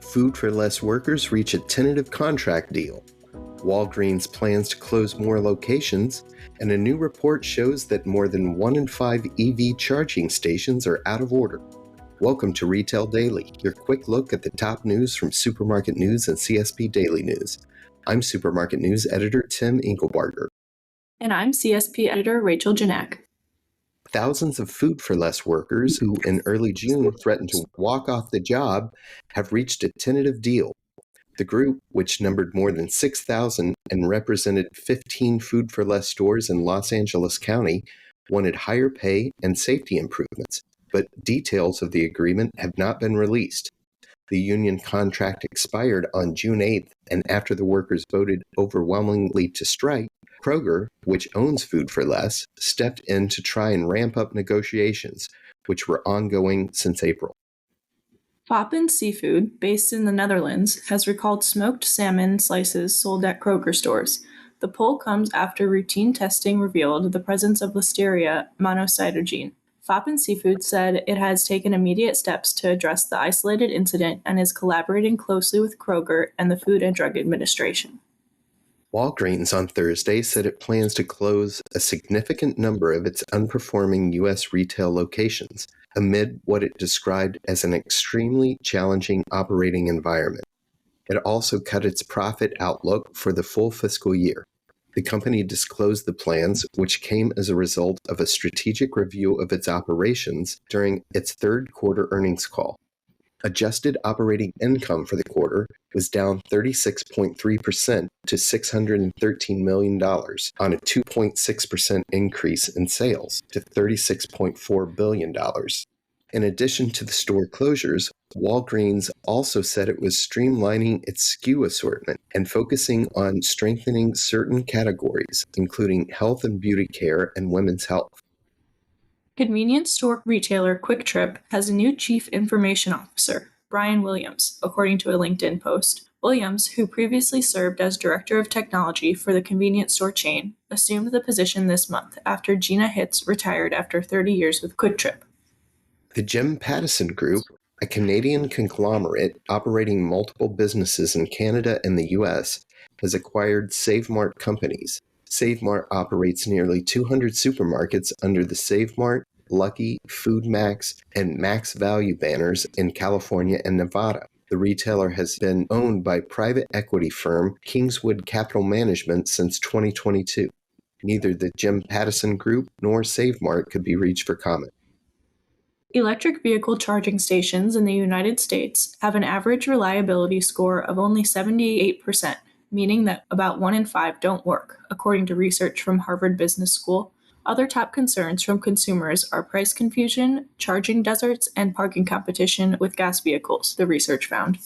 Food4Less workers reach a tentative contract deal. Walgreens plans to close more locations, and a new report shows that more than 1 in 5 EV charging stations are out of order. Welcome to Retail Daily, your quick look at the top news from Supermarket News and CSP Daily News. I'm Supermarket News editor Tim Inkelbarger. And I'm CSP editor Rachel Janak. Thousands of Food4Less workers who in early June threatened to walk off the job have reached a tentative deal. The group, which numbered more than 6,000 and represented 15 Food4Less stores in Los Angeles County, wanted higher pay and safety improvements, but details of the agreement have not been released. The union contract expired on June 8th, and after the workers voted overwhelmingly to strike, Kroger, which owns Food4Less, stepped in to try and ramp up negotiations, which were ongoing since April. Foppen Seafood, based in the Netherlands, has recalled smoked salmon slices sold at Kroger stores. The pull comes after routine testing revealed the presence of Listeria monocytogene. Foppen Seafood said it has taken immediate steps to address the isolated incident and is collaborating closely with Kroger and the Food and Drug Administration. Walgreens on Thursday said it plans to close a significant number of its unperforming U.S. retail locations amid what it described as an extremely challenging operating environment. It also cut its profit outlook for the full fiscal year. The company disclosed the plans, which came as a result of a strategic review of its operations during its third quarter earnings call. Adjusted operating income for the quarter was down 36.3% to $613 million on a 2.6% increase in sales to $36.4 billion. In addition to the store closures, Walgreens also said it was streamlining its SKU assortment and focusing on strengthening certain categories, including health and beauty care and women's health. Convenience store retailer Quick Trip has a new chief information officer, Brian Williams, according to a LinkedIn post. Williams, who previously served as director of technology for the convenience store chain, assumed the position this month after Gina Hitz retired after 30 years with Quick Trip. The Jim Pattison Group, a Canadian conglomerate operating multiple businesses in Canada and the U.S., has acquired Save Mart companies. Save Mart operates nearly 200 supermarkets under the Save Mart, Lucky, Food Max, and Max Value banners in California and Nevada. The retailer has been owned by private equity firm Kingswood Capital Management since 2022. Neither the Jim Pattison Group nor Save Mart could be reached for comment. Electric vehicle charging stations in the United States have an average reliability score of only 78%, meaning that about 1 in 5 don't work, according to research from Harvard Business School. Other top concerns from consumers are price confusion, charging deserts, and parking competition with gas vehicles, the research found.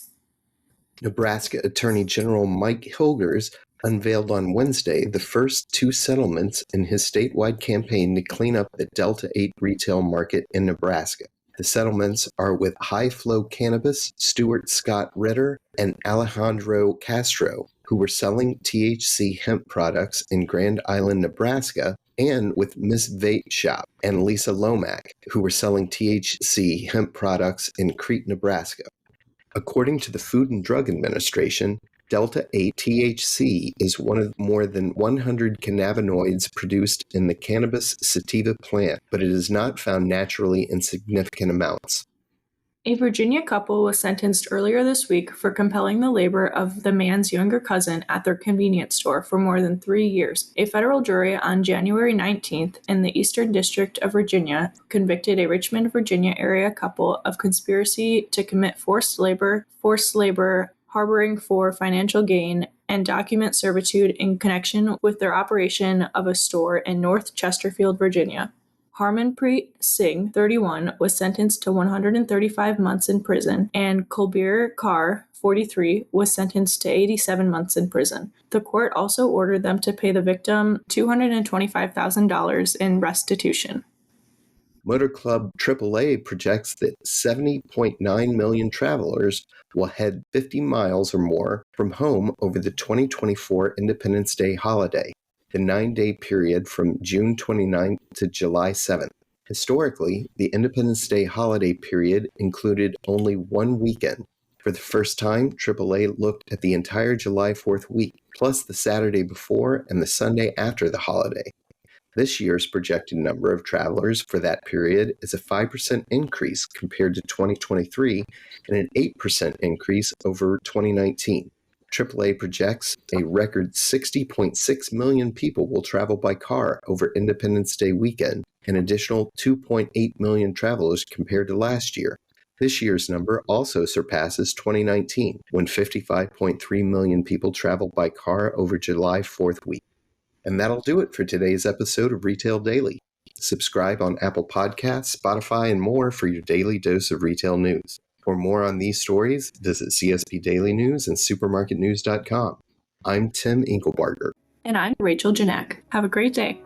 Nebraska Attorney General Mike Hilgers unveiled on Wednesday the first 2 settlements in his statewide campaign to clean up the Delta 8 retail market in Nebraska. The settlements are with High Flow Cannabis, Stuart Scott Ritter, and Alejandro Castro, who were selling THC hemp products in Grand Island, Nebraska, and with Miss Vape Shop and Lisa Lomack, who were selling THC hemp products in Crete, Nebraska. According to the Food and Drug Administration, Delta 8 THC is one of more than 100 cannabinoids produced in the cannabis sativa plant, but it is not found naturally in significant amounts. A Virginia couple was sentenced earlier this week for compelling the labor of the man's younger cousin at their convenience store for more than 3 years. A federal jury on January 19th in the Eastern District of Virginia convicted a Richmond, Virginia area couple of conspiracy to commit forced labor, harboring for financial gain, and document servitude in connection with their operation of a store in North Chesterfield, Virginia. Harmanpreet Singh, 31, was sentenced to 135 months in prison, and Kulbir Kaur, 43, was sentenced to 87 months in prison. The court also ordered them to pay the victim $225,000 in restitution. Motor Club AAA projects that 70.9 million travelers will head 50 miles or more from home over the 2024 Independence Day holiday, the 9-day period from June 29th to July 7th. Historically, the Independence Day holiday period included only one weekend. For the first time, AAA looked at the entire July 4th week, plus the Saturday before and the Sunday after the holiday. This year's projected number of travelers for that period is a 5% increase compared to 2023 and an 8% increase over 2019. AAA projects a record 60.6 million people will travel by car over Independence Day weekend, an additional 2.8 million travelers compared to last year. This year's number also surpasses 2019, when 55.3 million people traveled by car over July 4th week. And that'll do it for today's episode of Retail Daily. Subscribe on Apple Podcasts, Spotify, and more for your daily dose of retail news. For more on these stories, visit CSP Daily News and supermarketnews.com. I'm Tim Inkelbarger. And I'm Rachel Janek. Have a great day.